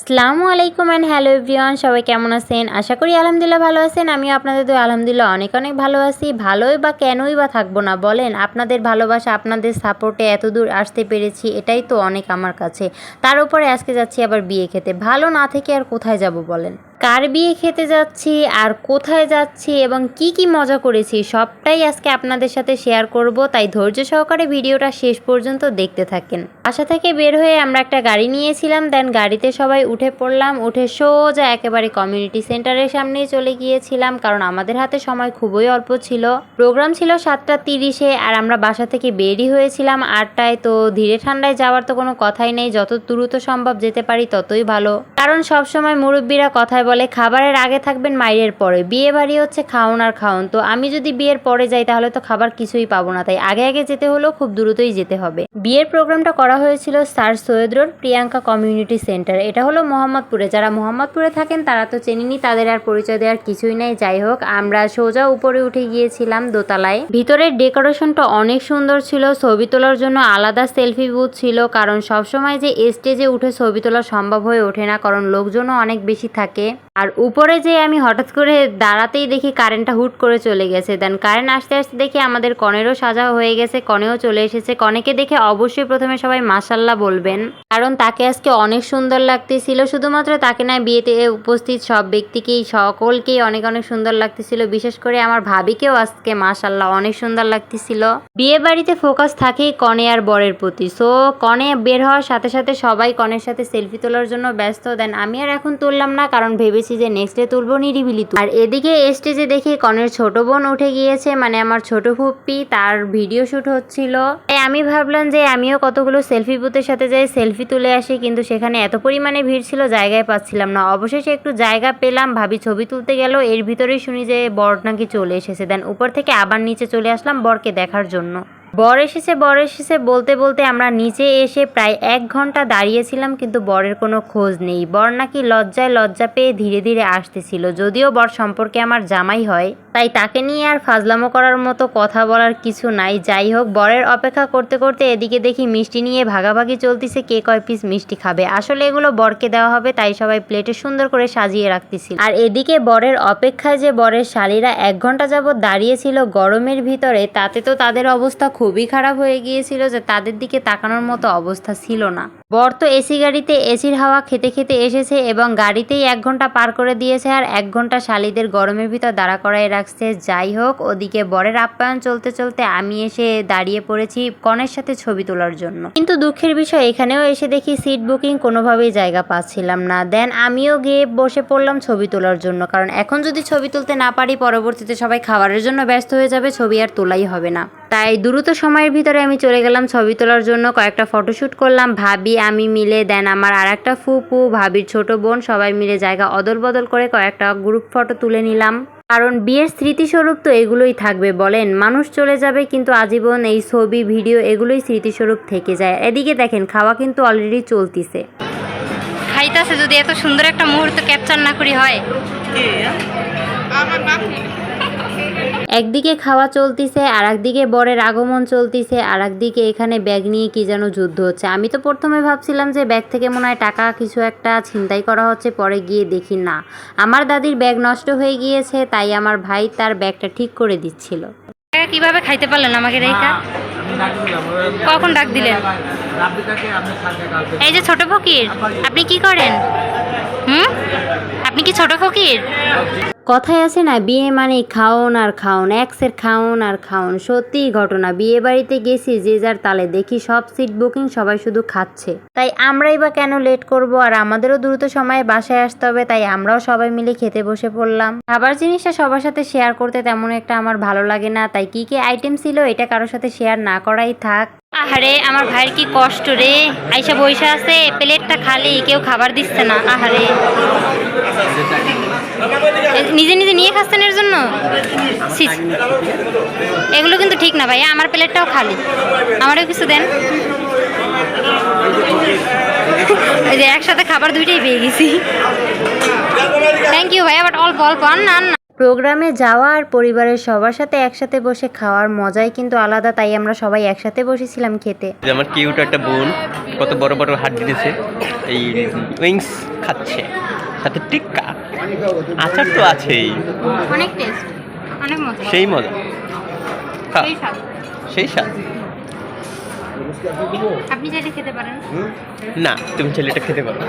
আসসালামু আলাইকুম and hello everyone, সবাই কেমন আছেন? আশা করি আলহামদুলিল্লাহ ভালো আছেন। আমিও আপনাদের তো আলহামদুলিল্লাহ অনেক অনেক ভালো আছি। ভালোই বা কেনই বা থাকবো না বলেন? আপনাদের ভালোবাসা, আপনাদের সাপোর্টে এত দূর আসতে পেরেছি, এটাই তো অনেক আমার কাছে। তার উপরে আজকে যাচ্ছি আবার বিয়ে খেতে। ভালো না থেকে আর কোথায় যাব বলেন? কার বিয়ে খেতে যাচ্ছি আর কোথায় যাচ্ছি এবং কি কি মজা করেছি সবটাই আজকে আপনাদের সাথে শেয়ার করব, তাই ধৈর্য সহকারে ভিডিওটা শেষ পর্যন্ত দেখতে থাকেন। বাসা থেকে বের হয়ে আমরা একটা গাড়ি নিয়েছিলাম, দেন গাড়িতে সবাই উঠে পড়লাম। উঠে সোজা একেবারে কমিউনিটি সেন্টারের সামনেই চলে গিয়েছিলাম, কারণ আমাদের হাতে সময় খুবই অল্প ছিল। প্রোগ্রাম ছিল 7:30-এ আর আমরা বাসা থেকে বেরই হয়েছিলাম 8টায়। তো ধীরে ঠান্ডায় যাওয়ার তো কোনো কথাই নেই, যত দ্রুত সম্ভব যেতে পারি ততই ভালো। কারণ সবসময় মুরব্বীরা কথায় বলে খাবারের আগে থাকবেন মাইরের পরে। বিয়ে বাড়ি হচ্ছে খাওন আর খাওন, তো আমি যদি বিয়ের পরে যাই তাহলে তো খাবার কিছুই পাবো না, তাই আগে আগে যেতে হলেও খুব দ্রুতই যেতে হবে। বিয়ের প্রোগ্রামটা করা হয়েছিল sir Syed road Priyanka community centre. এটা হলো মোহাম্মদপুরে। যারা মোহাম্মদপুরে থাকেন তারা তো চেনেনি, তাদের আর পরিচয় দেওয়ার কিছুই নাই। যাই হোক, আমরা সোজা উপরে উঠে গিয়েছিলাম দোতলায়। ভিতরের ডেকোরেশনটা অনেক সুন্দর ছিল। ছবি তোলার জন্য আলাদা সেলফি বুথ ছিল, কারণ সবসময় যে স্টেজে উঠে ছবি তোলা সম্ভব হয়ে ওঠে না, কারণ লোকজনও অনেক বেশি থাকে। আর উপরে যে আমি হঠাৎ করে দাঁড়াতেই দেখি কারেন্টটা হুট করে চলে গেছে। দেন কারেন্ট আসতে আসতে দেখি আমাদের কনেরও সাজা হয়ে গেছে, কনেও চলে এসেছে। কনেকে দেখে অবশ্যই প্রথমে সবাই মাশাল্লাহ বলবেন, কারণ তাকে আজকে অনেক সুন্দর লাগতেছিল। শুধুমাত্র তাকে না, বিয়েতে উপস্থিত সব ব্যক্তিকেই, সকলকেই অনেক অনেক সুন্দর লাগতেছিল। বিশেষ করে আমার ভাবিকেও আজকে মাশাল্লাহ অনেক সুন্দর লাগতেছিল। বিয়ে বাড়িতে ফোকাস থাকেই কনে আর বরের প্রতি। সো কনে বের হওয়ার সাথে সাথে সবাই কনের সাথে সেলফি তোলার জন্য ব্যস্ত। দেন আমি আর এখন তুললাম না, কারণ ভেবেছি যে নেক্সট ডে তুলবো নিরিবিলি। আর এদিকে স্টেজে দেখি কনের ছোট বোন উঠে গিয়েছে, মানে আমার ছোট ফুপ্পি, তার ভিডিও শুট হচ্ছিল। তাই আমি ভাবলাম যে আমিও কতগুলো সেলফি বুথের সাথে যাই, সেলফি তুলে আসি, কিন্তু সেখানে এত পরিমাণে ভিড় ছিল জায়গায় পাচ্ছিলাম না। অবশেষে একটু জায়গা পেলাম, ভাবি ছবি তুলতে গেল, এর ভিতরেই শুনি যে বর নাকি চলে এসেছে। দেন উপর থেকে আবার নিচে চলে আসলাম বরকে দেখার জন্য। বর এসেছে বলতে বলতে আমরা নিচে এসে প্রায় 1 ঘন্টা দাঁড়িয়েছিলাম, কিন্তু বরের কোনো খোঁজ নেই। বর নাকি লজ্জা পেয়ে ধীরে ধীরে আসতেছিল। যদিও বর সম্পর্কে আমার জামাই হয়, তাই তাকে নিয়ে আর ফাজলামো করার মতো কথা বলার কিছু নাই। যাই হোক, বরের অপেক্ষা করতে করতে এদিকে দেখি মিষ্টি নিয়ে ভাগাভাগি চলতেছে, কে কয় পিস মিষ্টি খাবে। আসলে এগুলো বরকে দেওয়া হবে, তাই সবাই প্লেটে সুন্দর করে সাজিয়ে রাখতেছিল। আর এদিকে বরের অপেক্ষায় যে বরের শালীরা 1 ঘন্টা যাবৎ দাঁড়িয়েছিল গরমের ভিতরে, তাতে তো তাদের অবস্থা খুবই খারাপ হয়ে গিয়েছিল, যে তাদের দিকে তাকানোর মতো অবস্থা ছিল না। বর তো এসি গাড়িতে এসির হাওয়া খেতে খেতে এসেছে এবং গাড়িতেই 1 ঘন্টা পার করে দিয়েছে, আর 1 ঘন্টা শালীদের গরমের ভিতর দাঁড়া করায় রাখছে। যাই হোক, ওদিকে বরের আপ্যায়ন চলতে চলতে আমি এসে দাঁড়িয়ে পড়েছি কনের সাথে ছবি তোলার জন্য। কিন্তু দুঃখের বিষয়, এখানেও এসে দেখি সিট বুকিং, কোনোভাবেই জায়গা পাচ্ছিলাম না। দেন আমিও গিয়ে বসে পড়লাম ছবি তোলার জন্য, কারণ এখন যদি ছবি তুলতে না পারি পরবর্তীতে সবাই খাবারের জন্য ব্যস্ত হয়ে যাবে, ছবি আর তোলাই হবে না। তাই দ্রুত সময়ের ভিতরে আমি চলে গেলাম ছবি তোলার জন্য। কয়েকটা ফটোশ্যুট করলাম ভাবি আমি মিলে, দেন আমার আর একটা ফুপু, ভাবির ছোট বোন, সবাই মিলে জায়গা অদল বদল করে কয়েকটা গ্রুপ ফটো তুলে নিলাম। কারণ বিয়ের স্মৃতিস্বরূপ তো এগুলোই থাকবে বলেন। মানুষ চলে যাবে, কিন্তু আজীবন এই ছবি ভিডিও এগুলোই স্মৃতিস্বরূপ থেকে যায়। এদিকে দেখেন খাওয়া কিন্তু অলরেডি চলতিছে। খাইতাছে, যদি এত সুন্দর একটা মুহূর্ত ক্যাপচার না করি হয়। একদিকে খাওয়া চলতিছে, আর একদিকে বরের আগমন চলতিছে, আর একদিকে এখানে ব্যাগ নিয়ে কি যেন যুদ্ধ হচ্ছে। আমি তো প্রথমে ভাবছিলাম যে ব্যাগ থেকে মনে হয় টাকা কিছু একটা ছিনতাই করা হচ্ছে, পরে গিয়ে দেখি না, আমার দাদির ব্যাগ নষ্ট হয়ে গিয়েছে, তাই আমার ভাই তার ব্যাগটা ঠিক করে দিচ্ছিল। কিভাবে খাইতে পারলেন আমাকে রেখা? কখন ডাক দিলেন? এই যে ছোট ফকির, আপনি কি করেন? আপনি কি ছোট ফকির? কথায় আছে না, বিয়ে মানে খাওন আর খাওন, এক্সের খাওন আর খাওন। সত্যিই ঘটনা, বিয়ে বাড়িতে গেছি যে যার তালে, দেখি সব সিট বুকিং, সবাই শুধু খাচ্ছে। তাই আমরাই বা কেন লেট করব, আর আমাদেরও দ্রুত সময়ে বাসায় আসতে হবে, তাই আমরাও সবাই মিলে খেতে বসে পড়লাম। খাবার জিনিসটা সবার সাথে শেয়ার করতে তেমন একটা আমার ভালো লাগে না, তাই কি কি আইটেম ছিল এটা কারোর সাথে শেয়ার না করাই থাক। আহারে আমার ভাইয়ের কি কষ্ট রে, আইসা বইসা আছে, প্লেটটা খালি, কেউ খাবার দিচ্ছে না। আহারে নিজে নিজে নিয়ে খাচ্ছেন এর জন্য। এগুলো কিন্তু ঠিক না ভাইয়া, আমার প্লেটটাও খালি, আমারও কিছু দেন। এই যে একসাথে খাবার দুইটাই পেয়ে গেছি। থ্যাংক ইউ ভাইয়া, বাট অল্প অল্প আন না। প্রোগ্রামে যাওয়া আর পরিবারের সবার সাথে একসাথে বসে খাওয়ার মজাই কিন্তু আলাদা, তাই আমরা সবাই একসাথে বসেছিলাম খেতে। আমার কিউট একটা বোন কত বড় বড় হাত দিয়েছে, এই উইংস খাচ্ছে, সাথে টিক্কা, আচার তো আছেই, অনেক টেস্ট, অনেক মজা, সেই মজা, সেই স্বাদ, সেই স্বাদ। আপনি চাইলে খেতে পারেন। না, তুমি ছেলেটা খেতে পারো।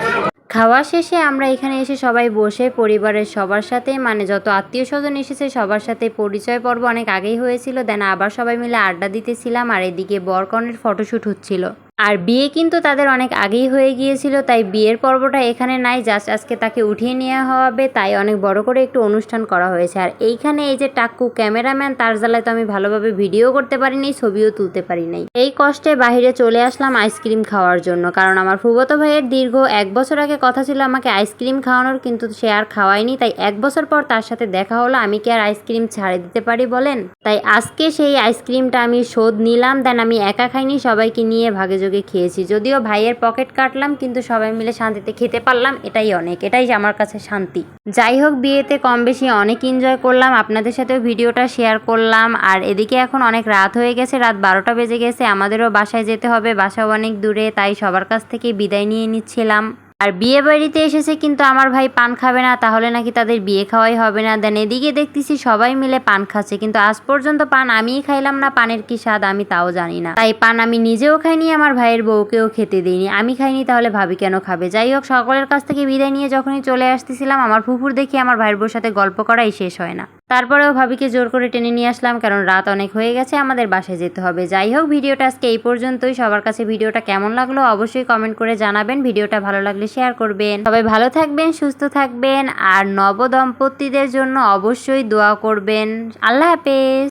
খাওয়া শেষে আমরা এখানে এসে সবাই বসে পরিবারের সবার সাথে, মানে যত আত্মীয় স্বজন এসেছে সবার সাথে পরিচয় পর্ব অনেক আগেই হয়েছিল, দেন আবার সবাই মিলে আড্ডা দিতেছিলাম। আর এদিকে বরকনের ফটোশ্যুট হচ্ছিল। আর বিয়ে কিন্তু তাদের অনেক আগেই হয়ে গিয়েছিল, তাই বিয়ের পর্বটা এখানে নাই, জাস্ট আজকে তাকে উঠিয়ে নেওয়া হবে, তাই অনেক বড় করে একটু অনুষ্ঠান করা হয়েছে। আর এইখানে এই যে টাক্কু ক্যামেরাম্যান, তার জ্বালায় তো আমি ভালোভাবে ভিডিও করতে পারিনি, ছবিও তুলতে পারি নাই। এই কষ্টে বাইরে চলে আসলাম আইসক্রিম খাওয়ার জন্য, কারণ আমার ফুফাতো ভাইয়ের দীর্ঘ 1 বছর আগে কথা ছিল আমাকে আইসক্রিম খাওয়ানোর, কিন্তু সে আর খাওয়ায়নি, তাই 1 বছর পর তার সাথে দেখা হলো। আমি কি আর আইসক্রিম ছাড়ে দিতে পারি বলেন? তাই আজকে সেই আইসক্রিমটা আমি শোধ নিলাম, দেন আমি একা খাইনি, সবাইকে নিয়ে ভাগে যোগে খেয়েছি। যদিও ভাইয়ের পকেট কাটলাম, কিন্তু সবাই মিলে শান্তিতে খেতে পারলাম, এটাই অনেক, এটাই আমার কাছে শান্তি। যাই হোক, বিয়েতে কম বেশি অনেক এনজয় করলাম, আপনাদের সাথেও ভিডিওটা শেয়ার করলাম। আর এদিকে এখন অনেক রাত হয়ে গেছে, রাত 12টা বেজে গেছে, আমাদেরও বাসায় যেতে হবে, বাসাও অনেক দূরে, তাই সবার কাছ থেকে বিদায় নিয়ে নিচ্ছিলাম। আর বিয়ে বাড়িতে এসেছে কিন্তু আমার ভাই পান খাবে না, তাহলে নাকি তাদের বিয়ে খাওয়াই হবে না। দেন এদিকে দেখতেছি সবাই মিলে পান খাচ্ছে, কিন্তু আজ পর্যন্ত পান আমিই খাইলাম না, পানের কি স্বাদ আমি তাও জানি না। তাই পান আমি নিজেও খাইনি, আমার ভাইয়ের বউকেও খেতে দিইনি। আমি খাইনি, তাহলে ভাবি কেন খাবে? যাই হোক, সকলের কাছ থেকে বিদায় নিয়ে যখনই চলে আসতেছিলাম, আমার ফুফুর দেখি আমার ভাইয়ের বউর সাথে গল্প করাই শেষ হয় না। তারপরেও ভাবিকে জোর করে টেনে নিয়ে আসলাম, কারণ রাত অনেক হয়ে গেছে, আমাদের বাসায় যেতে হবে। যাই হোক, ভিডিওটা আজকে এই পর্যন্তই। সবার কাছে ভিডিওটা কেমন লাগলো অবশ্যই কমেন্ট করে জানাবেন, ভিডিওটা ভালো লাগলে শেয়ার করবেন। সবাই ভালো থাকবেন, সুস্থ থাকবেন, আর নবদম্পতিদের জন্য অবশ্যই দোয়া করবেন। আল্লাহ হাফেজ।